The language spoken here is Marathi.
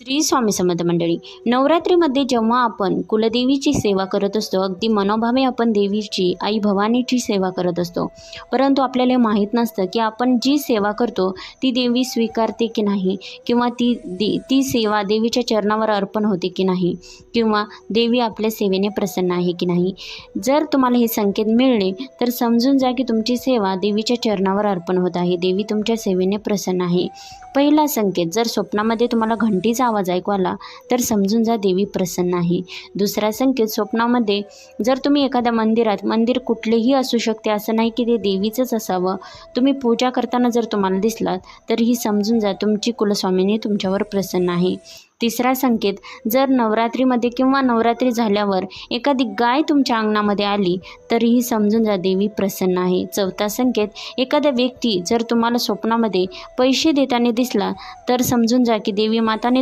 श्री स्वामी समर्थ मंडळी, नवरात्रीमध्ये जेव्हा आपण कुलदेवीची सेवा करत असतो, अगदी मनोभावे आपण देवीची आई भवानीची सेवा करत असतो, परंतु आपल्याला माहीत नसतं की आपण जी सेवा करतो ती देवी स्वीकारते की नाही, किंवा ती सेवा देवीच्या चरणावर अर्पण होते की नाही, किंवा देवी आपल्या सेवेने प्रसन्न आहे की नाही. जर तुम्हाला हे संकेत मिळले तर समजून जा की तुमची सेवा देवीच्या चरणावर अर्पण होत आहे, देवी तुमच्या सेवेने प्रसन्न आहे. पहिला संकेत, जर स्वप्नामध्ये तुम्हाला घंटीचा आवाज ऐकू आला तर समजून जा देवी प्रसन्न आहे. दुसरा संकेत, स्वप्नामध्ये जर तुम्ही एखाद्या मंदिर कुठलेही असू शकते, असं नाही की ते देवीचंच असावं, तुम्ही पूजा करताना जर तुम्हाला दिसलात तर ही समजून जा तुमची कुलस्वामिनी तुमच्यावर प्रसन्न आहे. तिसरा संकेत, जर नवरात्रीमध्ये किंवा नवरात्री झाल्यावर एखादी गाय तुमच्या अंगणामध्ये आली तरीही समजून जा देवी प्रसन्न आहे. चौथा संकेत, एखाद्या व्यक्ती जर तुम्हाला स्वप्नामध्ये पैसे देताना दिसला तर समजून जा की देवी माताने